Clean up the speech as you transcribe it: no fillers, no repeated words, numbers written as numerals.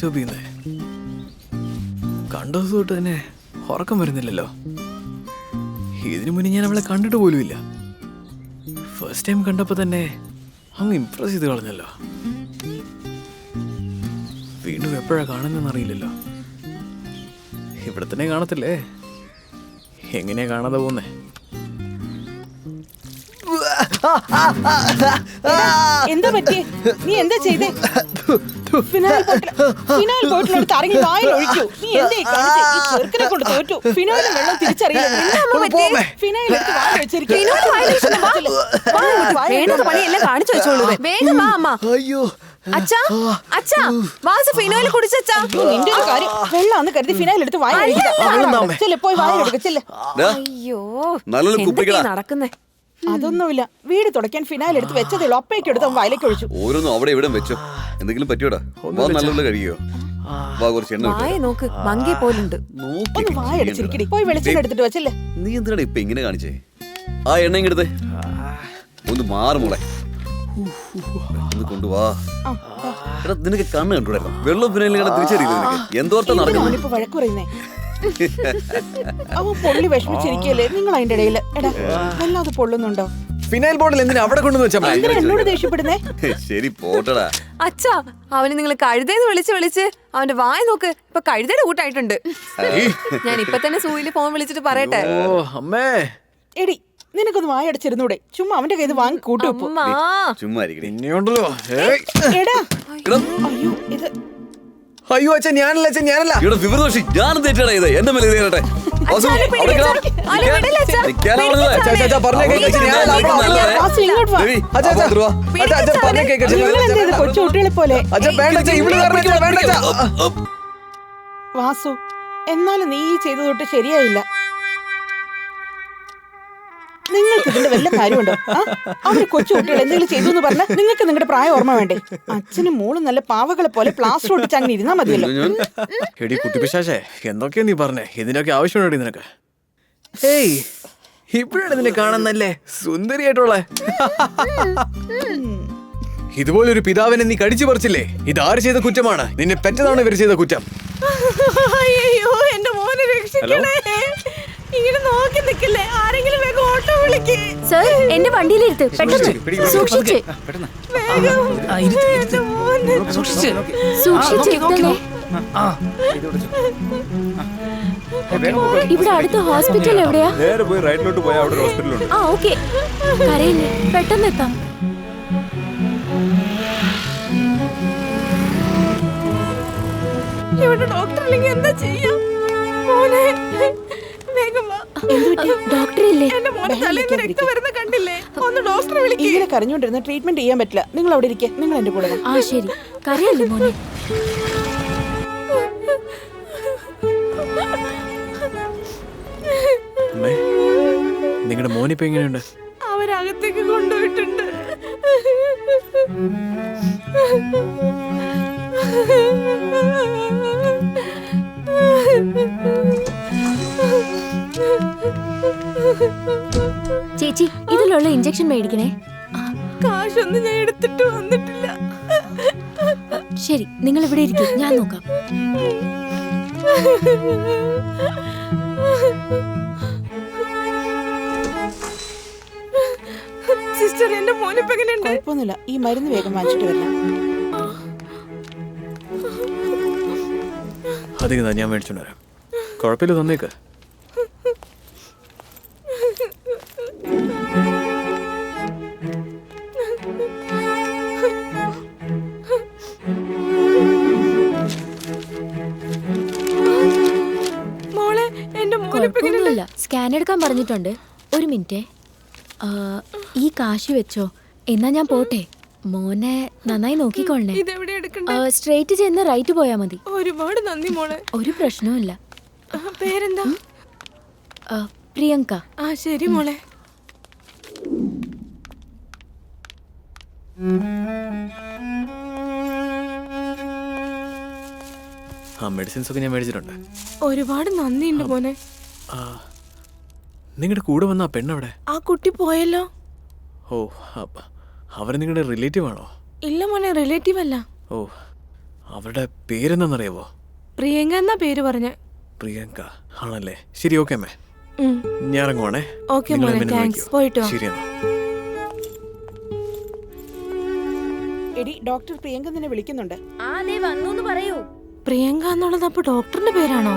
Disturb ചെയ്യുന്നേ? കണ്ട ദിവസം തൊട്ട് തന്നെ ഉറക്കം വരുന്നില്ലല്ലോ. ഇതിനു മുന്നേ ഞാൻ അവളെ കണ്ടിട്ട് പോലുമില്ല. ഫസ്റ്റ് ടൈം കണ്ടപ്പോ തന്നെ അങ്ങ് ഇംപ്രസ് ചെയ്ത് കളഞ്ഞല്ലോ. വീണ്ടും എപ്പോഴാ കാണുന്നതെന്ന് അറിയില്ലല്ലോ. ഇവിടെ തന്നെ കാണത്തില്ലേ? എങ്ങനെയാ കാണാതെ പോന്നേ? എന്താ പറ്റിയേ? നീ എന്താ ചെയ്തേ? ഫിനോയിൽ ബോട്ടിലെടുത്ത് ഇറങ്ങി വായിൽ ഒഴിച്ചു. നീ എന്തേ കാണിച്ചേ? ഈ ചെറുക്കനെ കൊണ്ട് തോറ്റു. ഫിനോയിലും വെള്ളം തിരിച്ചറിയില്ല. ഫിനോയിൽ എടുത്ത് വായിൽ വെച്ചിരിക്കും. പണിയെല്ലാം കാണിച്ചു വെച്ചോളൂ. വേഗം വാ അമ്മ. അയ്യോ അച്ഛാ, അച്ഛാ, വാസു ഫിനോയിൽ കുടിച്ചാ. നിന്റെ ഒരു കാര്യം, വെള്ളാന്ന് കരുതി ഫിനോയിൽ എടുത്ത് വായിൽ ഒഴിക്കുക. പോയി വായിൽ എടുക്കച്ചല്ലേ. അയ്യോ, നടക്കുന്നേ. അതൊന്നുമില്ല, വീട് തുടയ്ക്കാൻ ഫിനായിൽ എടുത്ത് വെച്ചതേ ഉള്ളൂ. അപ്പേക്ക് എടുത്ത് വായിലേക്ക് ഒഴിച്ചു. ഓരോന്നും അവിടെ ഇവിടെ വെച്ചോ. എന്തെങ്കിലും പറ്റിയോടാ? നല്ലപോലെ കഴിയോ? വായ നോക്ക്, മങ്കി പോലുണ്ട്. ഒന്ന് വായടച്ചിരിക്കടി. പോയി വെളിച്ചെണ്ണ എടുത്തിട്ട് വെച്ചല്ലേ. നീ എന്തിനാണ് ഇപ്പൊ ഇങ്ങനെ കാണിച്ചേ? ആ എണ്ണ ഇങ്ങെടുത്തേ. ഒന്ന് മാറുമോളെ, കൊണ്ടുവാ. എടാ നിനക്ക് കണ്ണ് കണ്ടുകൂടായിരുന്നു? വെള്ളം പിന്നെ തിരിച്ചറിയില്ല നിനക്ക്? എന്തോർത്താ നടക്കുന്നത്? വഴക്ക് പറയുന്നേ. അവൻ പൊള്ളി വിഷമിച്ചിരിക്കല്ലേ നിങ്ങൾ അതിന്റെ ഇടയില്. എടാ വല്ലാതെ പൊള്ളുന്നുണ്ടോ? ഫിനൈൽ ബോട്ടിൽ എന്തിനാ അവിടെ കൊണ്ടുവന്ന് വെച്ചാ? എന്നോട് ദേഷ്യപ്പെടുന്നേ? ശരി പോട്ടടാ. അച്ഛാ, അവന് നിങ്ങൾ കഴുതേന്ന് വിളിച്ച് അവന്റെ വായ നോക്ക്, ഇപ്പൊ കഴുതയുടെ കൂട്ടായിട്ടുണ്ട്. ഞാൻ ഇപ്പൊ തന്നെ സൂയില് ഫോൺ വിളിച്ചിട്ട് പറയട്ടെ. ഓ അമ്മേ. എടി നിനക്കൊന്ന് വായടച്ചിരുന്നൂടെ? ചുമ്മാ അവന്റെ കയ്യിൽ വാങ്ങി കൂട്ടുവെപ്പോ. ചുമ്മാ പിന്നെയുണ്ടല്ലോ. എടാ അയ്യോ ഇത് അയ്യോ അച്ഛൻ ഞാനല്ല, അച്ഛൻ ഞാനല്ല. ഇവിടെ വിവരദോഷി ഞാൻ തെറ്റാണ് ഇത്. എന്റെ മേലെ ഇതേട്ടെ. കൊച്ചുകുട്ടികളെ പോലെ. വാസു, എന്നാലും നീ ചെയ്തു തൊട്ട് ശരിയായില്ല. നിങ്ങൾക്ക് ഇതിന്റെ വല്ല കാര്യമുണ്ടോ? അവര് കൊച്ചുകുട്ടികൾ എന്തെങ്കിലും ചെയ്തു എന്ന് പറഞ്ഞാൽ നിങ്ങൾക്ക് നിങ്ങളുടെ പ്രായം ഓർമ്മ വേണ്ടേ? അച്ഛനും മോളും നല്ല പാവകളെ പോലെ പ്ലാസ്റ്റർ ഒട്ടിച്ച് അങ്ങനെ ഇരുന്നാ മതിയല്ലോ. എടി കുട്ടിപ്പിശാശേ, എന്തൊക്കെയാ നീ പറഞ്ഞേ? ഇതിനൊക്കെ ആവശ്യമുണ്ടോ നിനക്ക്? ഏയ്, ഇപ്പോഴാണ് നിന്നെ കാണാൻ നല്ലേ സുന്ദരിയായിട്ടുള്ള. ഇതുപോലൊരു പിതാവിനെ നീ കടിച്ചു പറിച്ചില്ലേ? ഇതാര് ചെയ്ത കുറ്റമാണ്? നിന്നെ പെറ്റതാണ് ഇവർ ചെയ്ത കുറ്റം. അയ്യോ, എന്റെ മോനെ രക്ഷിക്കണേ. ഇങ്ങനെ നോക്കി നിൽക്കില്ലേ? ആരെങ്കിലും വേഗം ഓട്ടോ വിളിക്ക്. സർ, എന്റെ വണ്ടിയിലിരുത്ത്. പെട്ടെന്ന് സൂക്ഷിച്ച്. സൂക്ഷിച്ചിരുത്തല്ലേ. ഇവിടെ അടുത്ത ഹോസ്പിറ്റൽ എവിടെയാ? നേരെ പോയി റൈറ്റിലോട്ട് പോയാ അവിടെ ഹോസ്പിറ്റലുണ്ട്. ആ ഓക്കെ. കരയില്ലേ, പെട്ടെന്ന് എത്താം. ഇവിടെ ഡോക്ടർ ഇല്ലെങ്കിൽ എന്താ ചെയ്യാ? മോനെ വേഗം വാ. ഡോക്ടർ ഇല്ലേ? എന്റെ മോനെ തലയിൽ രക്തം വരുന്ന കണ്ടില്ലേ? ഒന്ന് ഡോക്ടറെ വിളിക്ക്. ഇങ്ങനെ കരഞ്ഞോണ്ടിരുന്ന ട്രീറ്റ്മെന്റ് ചെയ്യാൻ പറ്റില്ല. നിങ്ങൾ അവിടെ ഇരിക്കെ, നിങ്ങൾ എന്റെ കൂടെ. ആ ശരി. കരയല്ലേ മോനെ? അമ്മേ, നിങ്ങളുടെ മോനിപ്പോ എങ്ങനെയുണ്ട്? അവരകത്തേക്ക് കൊണ്ടുപോയിട്ടുണ്ട്. ചേച്ചി, ഇതിലുള്ള ഇഞ്ചക്ഷൻ മേടിക്കണേ. കാശൊന്നും ഞാൻ എടുത്തിട്ട് വന്നിട്ടില്ല. ശരി, നിങ്ങൾ ഇവിടെ ഇരിക്കും, ഞാൻ നോക്കാം. സിസ്റ്റർ, എന്റെ മോനിപ്പോ എങ്ങനെയുണ്ട്? കുഴപ്പമൊന്നുമില്ല. ഈ മരുന്ന് വേഗം വാങ്ങിച്ചിട്ട് വരണം. അധികം ഞാൻ മേടിച്ചോണ്ട് വരാം. കുഴപ്പമില്ല, തന്നേക്ക്. മോളെ, എന്റെ കുഴപ്പമൊന്നുമില്ല. സ്കാൻ എടുക്കാൻ പറഞ്ഞിട്ടുണ്ട്. ഒരു മിനിറ്റ്. ഈ കാശ് വെച്ചോ. എന്നാ ഞാൻ പോട്ടെ. മോനെ നന്നായി നോക്കിക്കൊള്ളേ. ഇതെവിടെ എടുക്കണ്ടേ? സ്ട്രെയിറ്റ് ചെന്ന് റൈറ്റ് പോയാ മതി. ഒരുപാട് നന്ദി മോളെ. ഒരു പ്രശ്നവുമില്ല. പേരെന്താ? പ്രിയങ്ക. ആ ശരി മോളെ. ആ മെഡിസിൻസ് ഒക്കെ ഞാൻ മേടിച്ചിട്ടുണ്ട്. ഒരുപാട് നന്ദിയുണ്ട് മോനെ. നിങ്ങളുടെ കൂടെ വന്ന ആ പെണ്ണവിടെ? ആ കുട്ടി പോയല്ലോ. ഓ, അവർ നിങ്ങളുടെ റിലേറ്റീവ് ആണോ? ഇല്ല മോനെ, റിലേറ്റീവ് അല്ല. ഓ, അവരുടെ പേരെന്താണെന്നറിയാവോ? പ്രിയങ്ക എന്നാ പേര് പറഞ്ഞ. പ്രിയങ്ക ആണല്ലേ? ശരി, ഓക്കെ അമ്മേ, ഞാൻ ഇറങ്ങുവാണേ. ഓക്കെ നിങ്ങൾ മോനെ, എന്നെ താങ്ക്സ്. വിളിക്കൂ. പോയിട്ട് വാ. ശരി എന്നാ. എടി, ഡോക്ടർ പ്രിയങ്ക നിന്നെ വിളിക്കുന്നുണ്ട്. ആ ദേ വന്നു പറയൂ. പ്രിയങ്ക എന്നുള്ളത് അപ്പൊ ഡോക്ടറിന്റെ പേരാണോ?